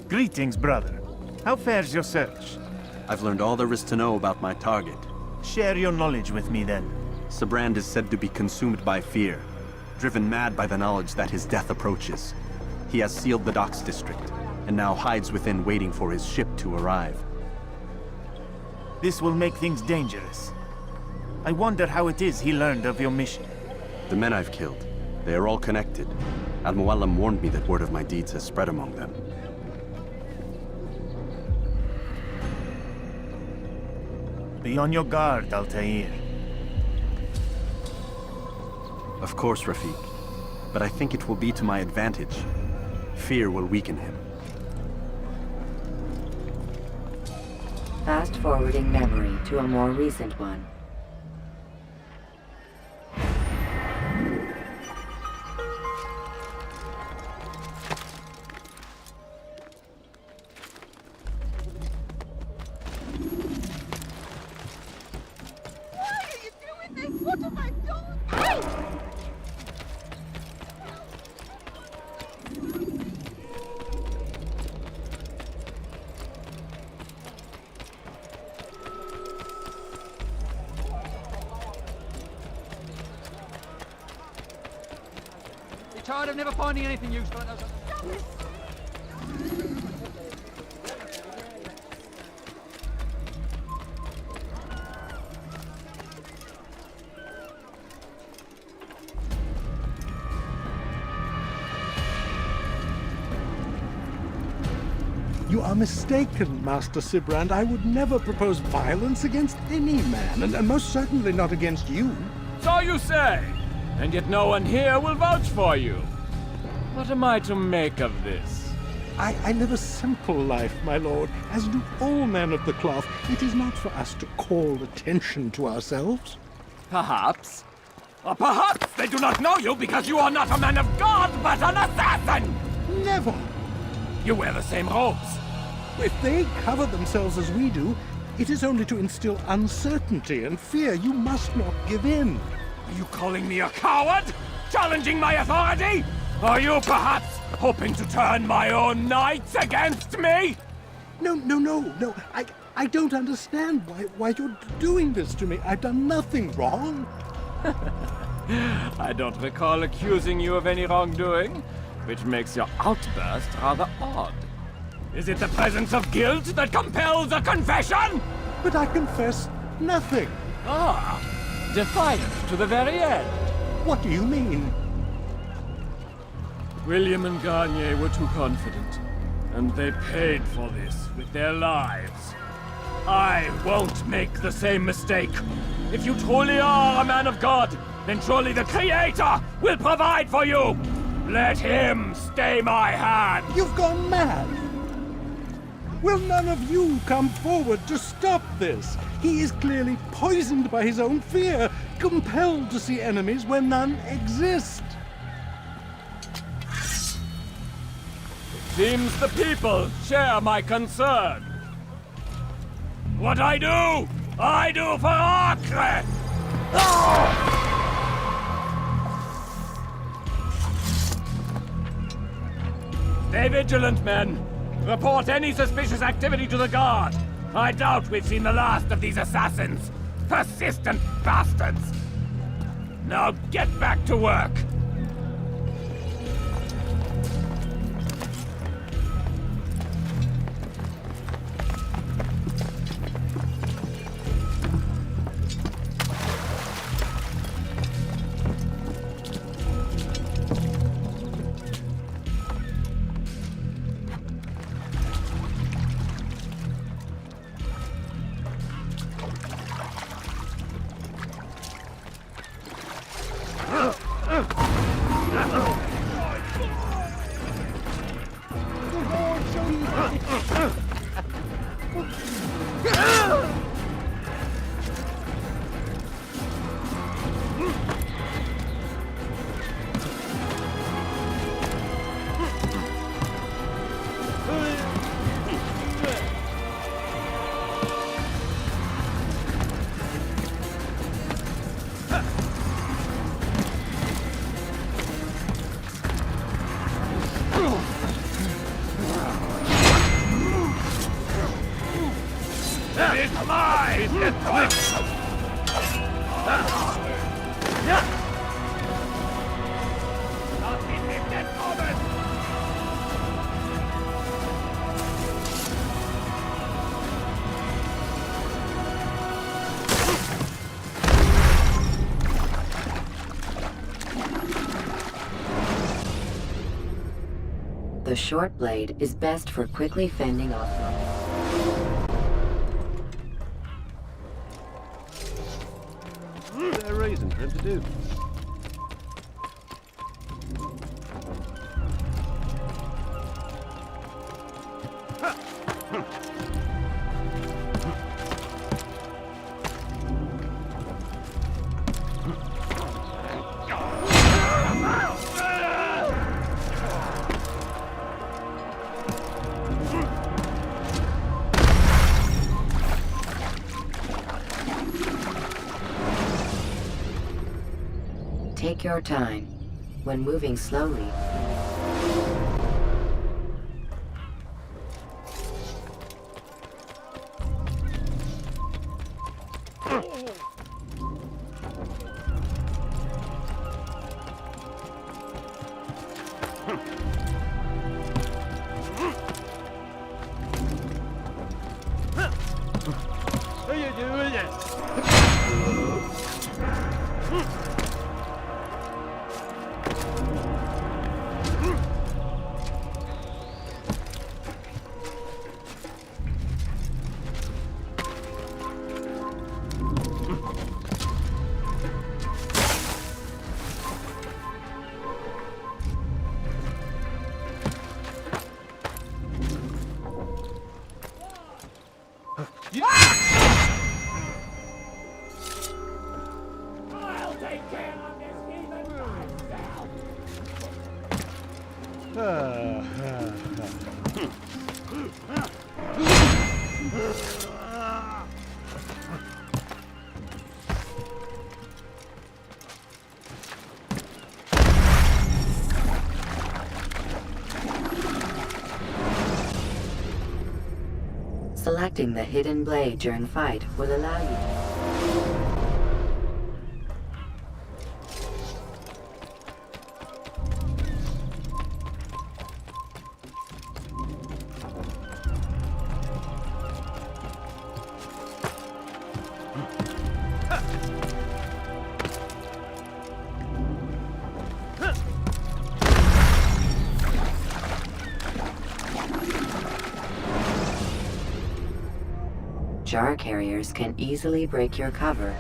Greetings, brother. How fares your search? I've learned all there is to know about my target. Share your knowledge with me, then. Sibrand is said to be consumed by fear, driven mad by the knowledge that his death approaches. He has sealed the docks district, and now hides within waiting for his ship to arrive. This will make things dangerous. I wonder how it is he learned of your mission. The men I've killed, they are all connected. Al-Mualim warned me that word of my deeds has spread among them. Be on your guard, Altair. Of course, Rafiq. But I think it will be to my advantage. Fear will weaken him. Fast-forwarding memory to a more recent one. Tired of never finding anything useful. You are mistaken, Master Sibrand. I would never propose violence against any man, and most certainly not against you. So you say? And yet no one here will vouch for you. What am I to make of this? I live a simple life, my lord, as do all men of the cloth. It is not for us to call attention to ourselves. Perhaps. Or perhaps they do not know you because you are not a man of God, but an assassin! Never! You wear the same robes. If they cover themselves as we do, it is only to instill uncertainty and fear. You must not give in. Are you calling me a coward? Challenging my authority? Are you perhaps hoping to turn my own knights against me? No. I don't understand why you're doing this to me. I've done nothing wrong. I don't recall accusing you of any wrongdoing, which makes your outburst rather odd. Is it the presence of guilt that compels a confession? But I confess nothing. Ah, defiant to the very end. What do you mean? William and Garnier were too confident, and they paid for this with their lives. I won't make the same mistake. If you truly are a man of God, then surely the Creator will provide for you. Let him stay my hand. You've gone mad. Will none of you come forward to stop this? He is clearly poisoned by his own fear, compelled to see enemies where none exist. Seems the people share my concern. What I do for Acre! Stay vigilant, men. Report any suspicious activity to the guard. I doubt we've seen the last of these assassins. Persistent bastards. Now get back to work. The short blade is best for quickly fending off Is there a reason for him to do? Take your time. When moving slowly, I'll take care of this heathen selecting the hidden blade during fight will allow you to Jar carriers can easily break your cover.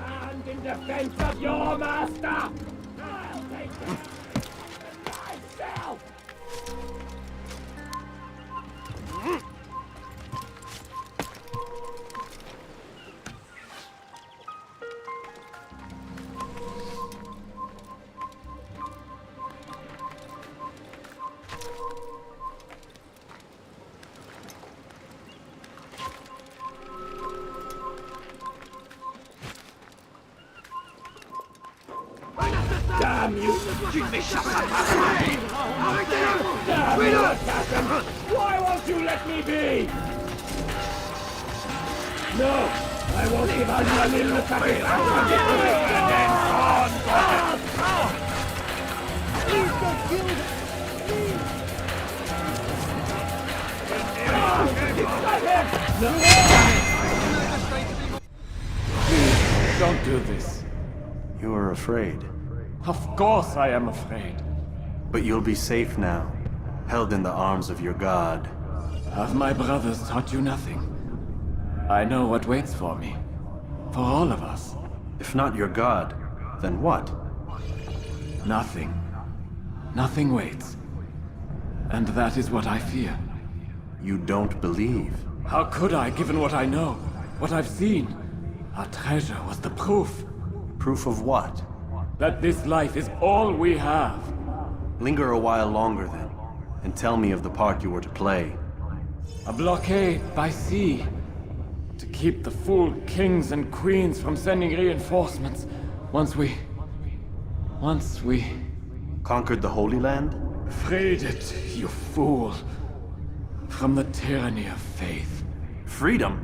hand in defense of your master! I'll take it myself! Damn you! Damn you, assassin! Why won't you let me be? No! I won't give Al-Jalil the satisfaction of getting and then on! Please don't kill him! Please! Don't do this. You are afraid. Of course I am afraid. But you'll be safe now, held in the arms of your god. Have my brothers taught you nothing? I know what waits for me. For all of us. If not your god, then what? Nothing. Nothing waits. And that is what I fear. You don't believe? How could I, given what I know, what I've seen? Our treasure was the proof. Proof of what? That this life is all we have. Linger a while longer then, and tell me of the part you were to play. A blockade by sea. To keep the fool kings and queens from sending reinforcements. Once we... Conquered the Holy Land? Freed it, you fool. From the tyranny of faith. Freedom?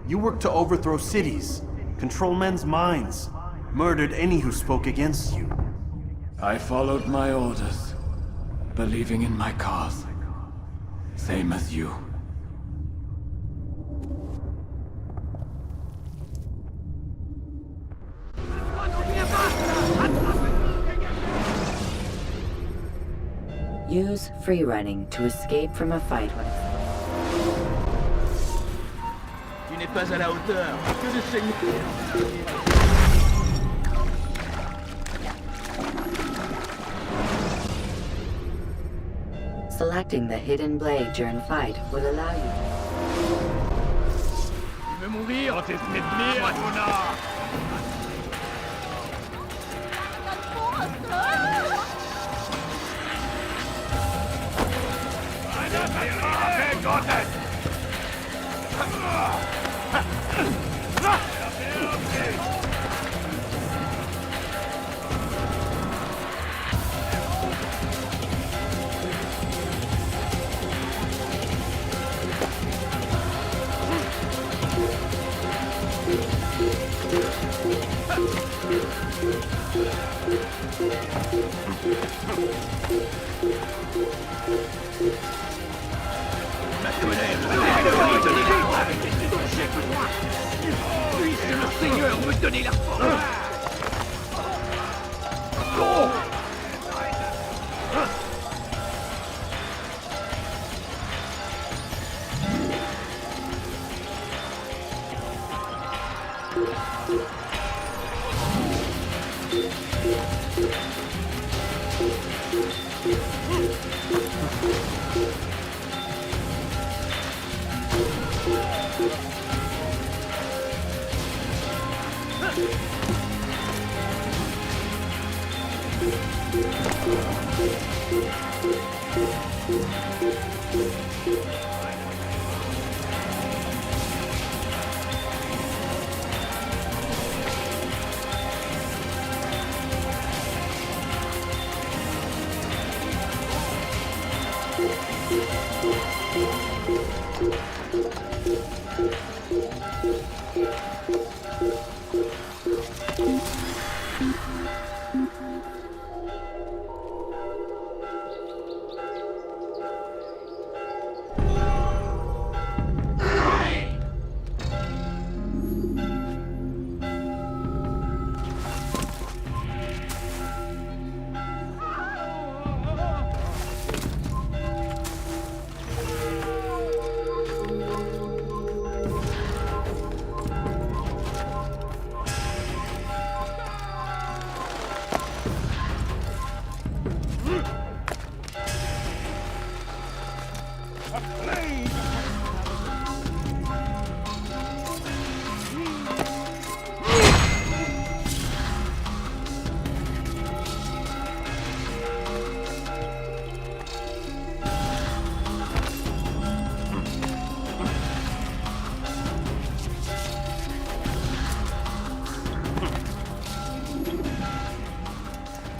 You worked to overthrow cities, control men's minds, murdered any who spoke against you. I followed my orders, believing in my cause. Same as you. Use free running to escape from a fight when Tu n'es pas à la hauteur. Que je saigne. Selecting the hidden blade during fight will allow you Tu veux mourir? Oh, t'es Madonna! Puisse le Seigneur me donner la force.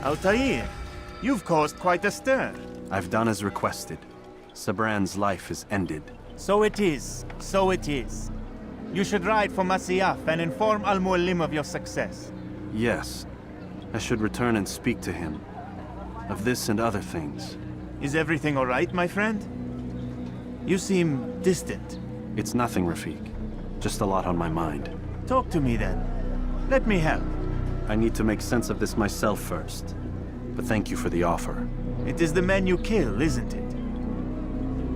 Altair, you've caused quite a stir. I've done as requested. Sabran's life is ended. So it is. So it is. You should ride for Masyaf and inform Al-Mualim of your success. Yes. I should return and speak to him. Of this and other things. Is everything all right, my friend? You seem distant. It's nothing, Rafik. Just a lot on my mind. Talk to me then. Let me help. I need to make sense of this myself first. But thank you for the offer. It is the men you kill, isn't it?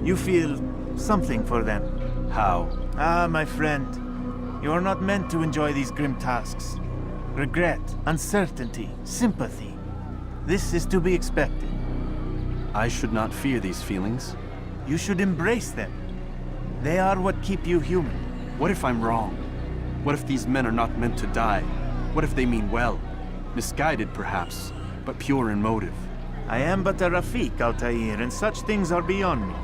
You feel something for them. How? Ah, my friend. You are not meant to enjoy these grim tasks. Regret, uncertainty, sympathy. This is to be expected. I should not fear these feelings. You should embrace them. They are what keep you human. What if I'm wrong? What if these men are not meant to die? What if they mean well? Misguided, perhaps, but pure in motive. I am but a Rafiq, Altair, and such things are beyond me.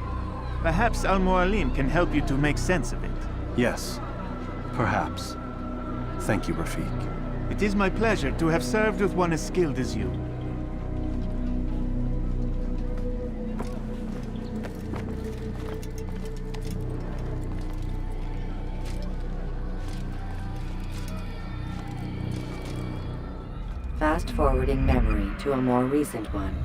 Perhaps Al-Mualim can help you to make sense of it. Yes, perhaps. Thank you, Rafiq. It is my pleasure to have served with one as skilled as you. Fast-forwarding memory to a more recent one.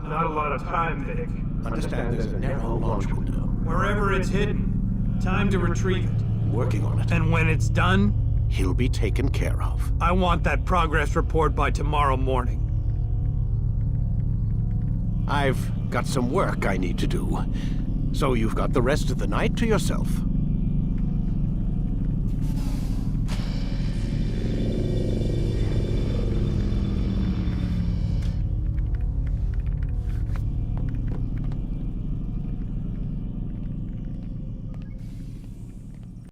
Not a lot of time, Vic. Understand there's a narrow launch window. Wherever it's hidden, time to retrieve it. Working on it. And when it's done, He'll be taken care of. I want that progress report by tomorrow morning. I've got some work I need to do. So you've got the rest of the night to yourself.